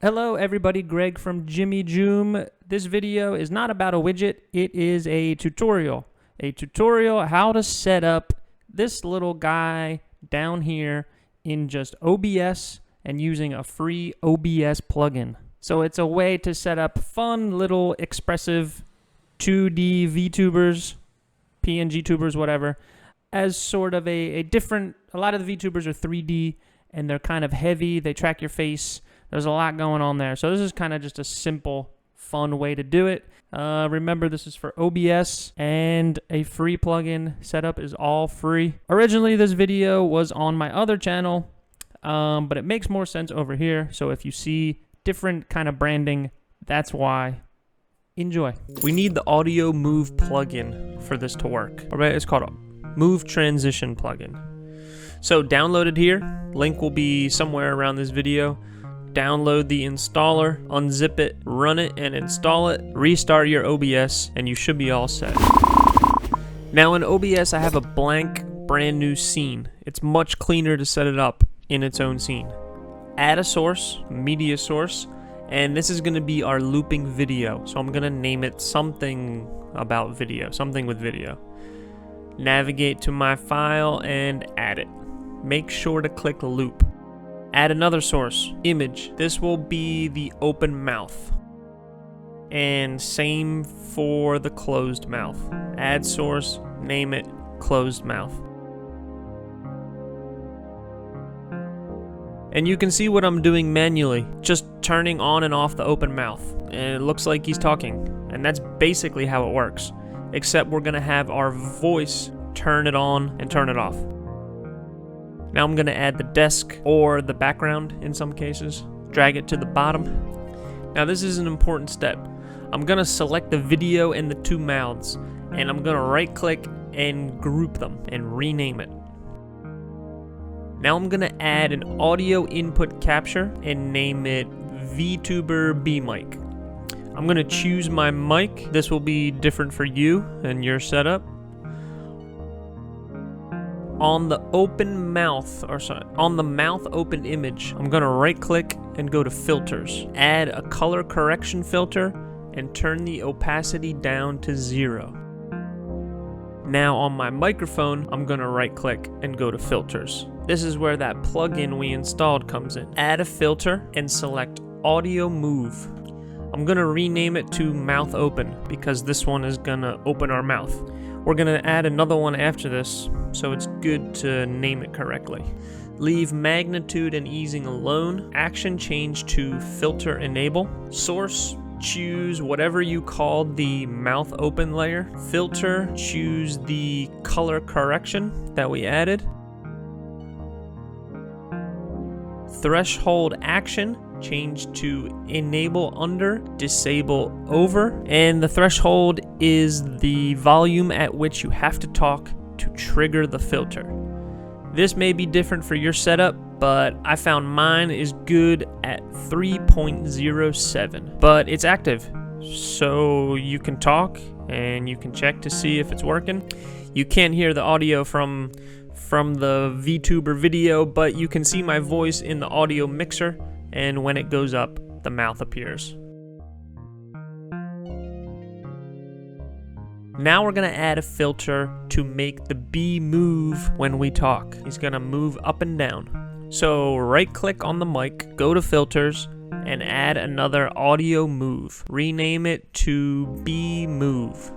Hello everybody, Greg from Jimmy Joom. This video is not about a widget, it is a tutorial. A tutorial how to set up this little guy down here in just OBS and using a free OBS plugin. So it's a way to set up fun little expressive 2D VTubers, PNGTubers, whatever, as sort of a different, a lot of the VTubers are 3D and they're kind of heavy, they track your face. There's a lot going on there. So this is kind of just a simple, fun way to do it. Remember, this is for OBS and a free plugin. Setup is all free. Originally, this video was on my other channel, but it makes more sense over here. So if you see different kind of branding, that's why. Enjoy. We need the Audio Move plugin for this to work. All right, it's called a Move Transition plugin. So download it here. Link will be somewhere around this video. Download the installer, unzip it, run it, and install it. Restart your OBS, and you should be all set. Now in OBS, I have a blank, brand new scene. It's much cleaner to set it up in its own scene. Add a source, media source, and this is going to be our looping video. So I'm going to name it something about video, something with video. Navigate to my file and add it. Make sure to click loop. Add another source, image. This will be the open mouth. And same for the closed mouth. Add source, name it, closed mouth. And you can see what I'm doing manually, just turning on and off the open mouth. And it looks like he's talking. And that's basically how it works. Except we're gonna have our voice turn it on and turn it off. Now I'm going to add the desk or the background in some cases. Drag it to the bottom. Now this is an important step. I'm going to select the video and the two mouths, and I'm going to right click and group them and rename it. Now I'm going to add an audio input capture and name it VTuber B mic. I'm going to choose my mic. This will be different for you and your setup. On the open mouth, on the mouth open image, I'm gonna right click and go to filters. Add a color correction filter and turn the opacity down to 0. Now on my microphone, I'm gonna right click and go to filters. This is where that plugin we installed comes in. Add a filter and select Audio Move. I'm gonna rename it to Mouth Open because this one is gonna open our mouth. We're gonna add another one after this, so it's good to name it correctly. Leave magnitude and easing alone. Action change to filter enable. Source, choose whatever you called the mouth open layer. Filter, choose the color correction that we added. Threshold action, change to enable under, disable over, and the threshold is the volume at which you have to talk to trigger the filter. This may be different for your setup, but I found mine is good at 3.07, but it's active, so you can talk and you can check to see if it's working. You can't hear the audio from the VTuber video, but you can see my voice in the audio mixer, and when it goes up, the mouth appears. Now we're gonna add a filter to make the B move when we talk. He's gonna move up and down. So right click on the mic, go to filters, and add another audio move. Rename it to B move.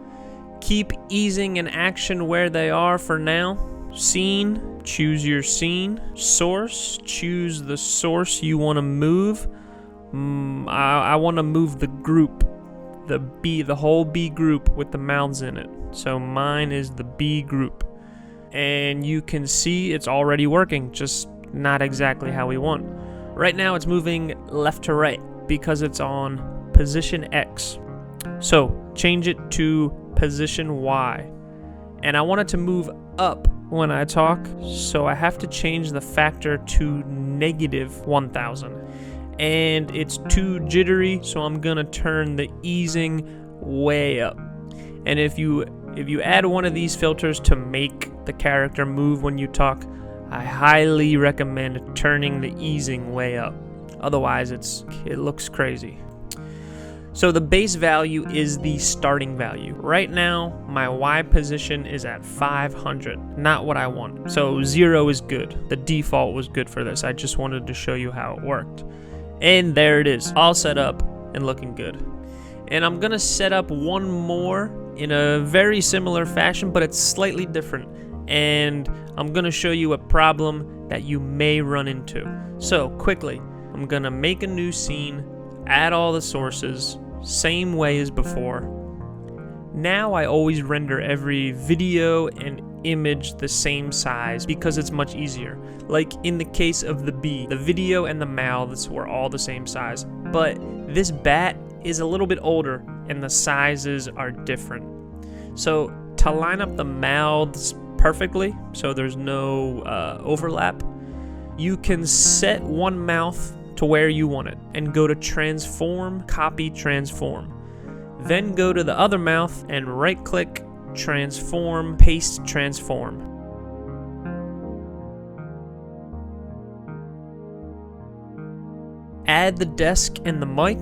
Keep easing and action where they are for now. Scene, choose your scene. Source, choose the source you want to move. I want to move the group, the whole B group with the mouths in it. So mine is the B group. And you can see it's already working, just not exactly how we want. Right now it's moving left to right because it's on position X. So change it to position Y. And I want it to move up when I talk, so I have to change the factor to -1000. And it's too jittery, so I'm gonna turn the easing way up. And if you add one of these filters to make the character move when you talk, I highly recommend turning the easing way up. Otherwise, it looks crazy. So the base value is the starting value. Right now, my Y position is at 500, not what I want. So 0 is good. The default was good for this. I just wanted to show you how it worked. And there it is, all set up and looking good. And I'm gonna set up one more in a very similar fashion, but it's slightly different. And I'm gonna show you a problem that you may run into. So quickly, I'm gonna make a new scene, add all the sources, same way as before. Now I always render every video and image the same size because it's much easier. Like in the case of the bee, the video and the mouths were all the same size, but this bat is a little bit older and the sizes are different. So to line up the mouths perfectly, so there's no overlap, you can set one mouth to where you want it and go to transform, copy transform. Then go to the other mouth and right click, transform, paste transform. Add the desk and the mic,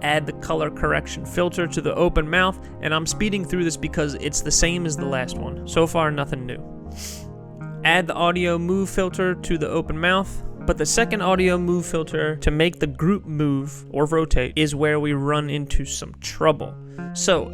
add the color correction filter to the open mouth, and I'm speeding through this because it's the same as the last one. So far, nothing new. Add the audio move filter to the open mouth, but the second audio move filter to make the group move or rotate is where we run into some trouble. So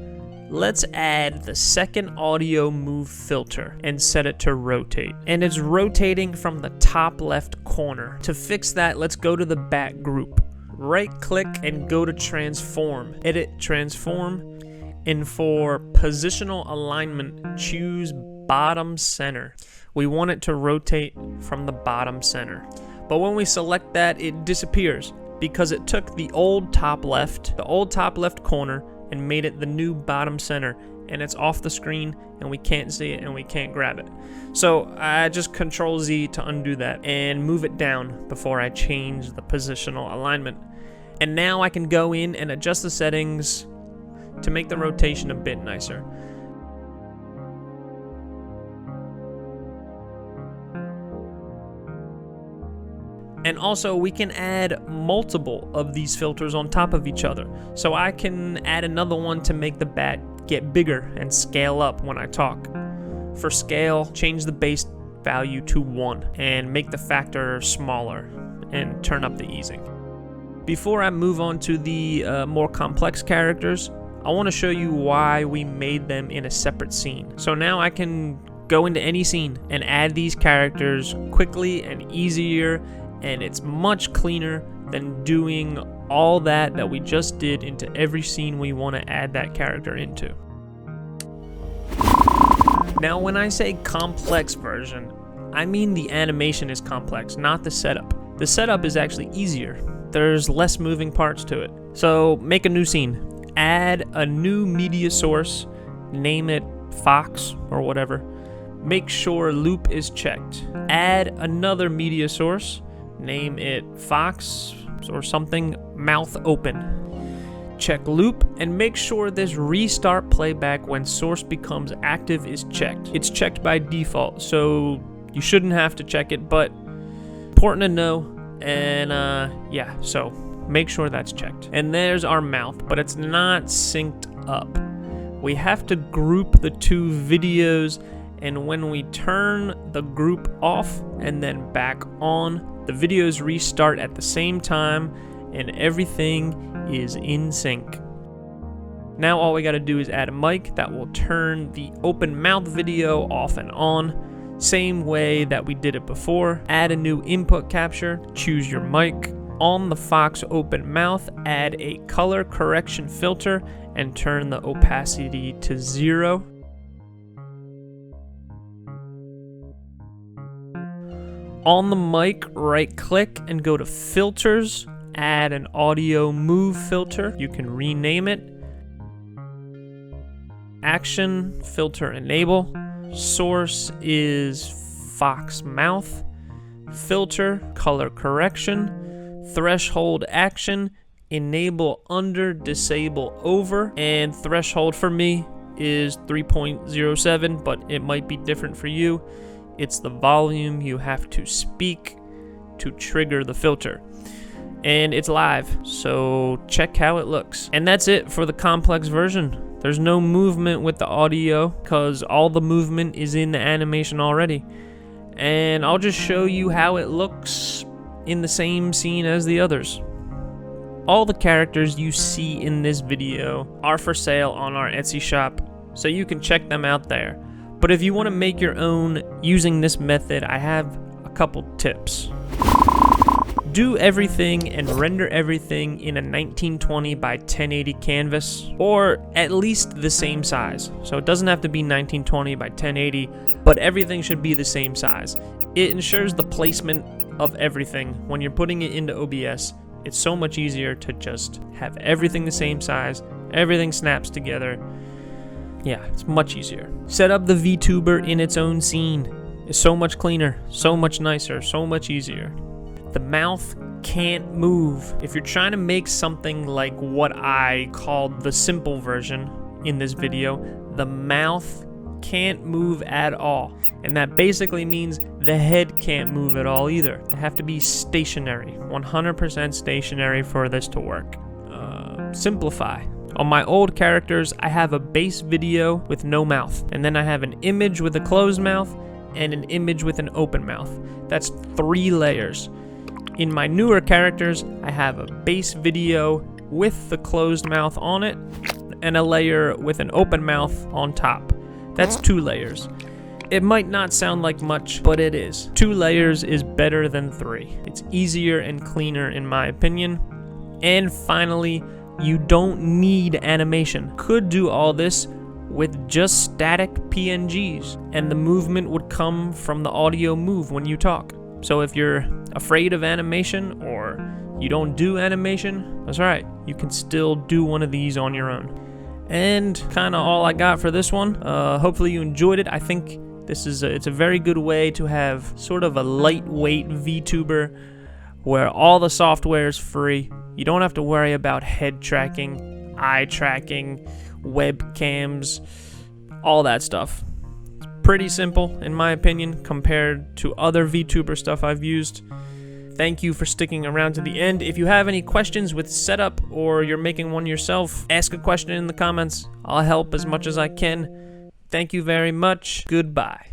let's add the second audio move filter and set it to rotate. And it's rotating from the top left corner. To fix that, let's go to the bat group. Right click and go to transform. Edit transform. And for positional alignment, choose bottom center. We want it to rotate from the bottom center. But when we select that, it disappears because it took the old top left corner and made it the new bottom center, and it's off the screen and we can't see it and we can't grab it. So I just Control Z to undo that and move it down before I change the positional alignment. And now I can go in and adjust the settings to make the rotation a bit nicer. And also we can add multiple of these filters on top of each other. So I can add another one to make the bat get bigger and scale up when I talk. For scale, change the base value to 1 and make the factor smaller and turn up the easing. Before I move on to the more complex characters, I want to show you why we made them in a separate scene. So now I can go into any scene and add these characters quickly and easier, and it's much cleaner than doing all that we just did into every scene we want to add that character into. Now when I say complex version, I mean the animation is complex, not the setup. The setup is actually easier. There's less moving parts to it. So make a new scene. Add a new media source, name it Fox or whatever. Make sure loop is checked. Add another media source, name it Fox or something, mouth open. Check loop and make sure this restart playback when source becomes active is checked. It's checked by default, so you shouldn't have to check it, but important to know. And yeah, so make sure that's checked. And there's our mouth, but it's not synced up. We have to group the two videos, and when we turn the group off and then back on, the videos restart at the same time and everything is in sync. Now all we gotta do is add a mic that will turn the open mouth video off and on, same way that we did it before. Add a new input capture, choose your mic. On the Fox open mouth, add a color correction filter and turn the opacity to 0. On the mic, right click and go to filters, add an audio move filter. You can rename it. Action, filter enable. Source is Fox mouth. Filter, color correction. Threshold action, enable under, disable over. And threshold for me is 3.07, but it might be different for you. It's the volume you have to speak to trigger the filter. and it's live, so check how it looks. And that's it for the complex version. There's no movement with the audio because all the movement is in the animation already. And I'll just show you how it looks in the same scene as the others. All the characters you see in this video are for sale on our Etsy shop, so you can check them out there. But if you want to make your own using this method, I have a couple tips. Do everything and render everything in a 1920 by 1080 canvas, or at least the same size. So it doesn't have to be 1920 by 1080, but everything should be the same size. It ensures the placement of everything. When you're putting it into OBS, it's so much easier to just have everything the same size, everything snaps together. Yeah, it's much easier. Set up the VTuber in its own scene. It's so much cleaner, so much nicer, so much easier. The mouth can't move. If you're trying to make something like what I called the simple version in this video, the mouth can't move at all. And that basically means the head can't move at all either. They have to be stationary, 100% stationary for this to work. Simplify. On my old characters, I have a base video with no mouth, and then I have an image with a closed mouth and an image with an open mouth. That's 3 layers. In my newer characters, I have a base video with the closed mouth on it and a layer with an open mouth on top. That's 2 layers. It might not sound like much, but it is. 2 layers is better than 3. It's easier and cleaner in my opinion. And finally, you don't need animation. Could do all this with just static PNGs, and the movement would come from the audio move when you talk. So if you're afraid of animation or you don't do animation, that's right, you can still do one of these on your own. And kind of all I got for this one. Hopefully you enjoyed it. I think this is it's a very good way to have sort of a lightweight VTuber where all the software is free. You don't have to worry about head tracking, eye tracking, webcams, all that stuff. It's pretty simple in my opinion compared to other VTuber stuff I've used. Thank you for sticking around to the end. If you have any questions with setup or you're making one yourself, ask a question in the comments. I'll help as much as I can. Thank you very much. Goodbye.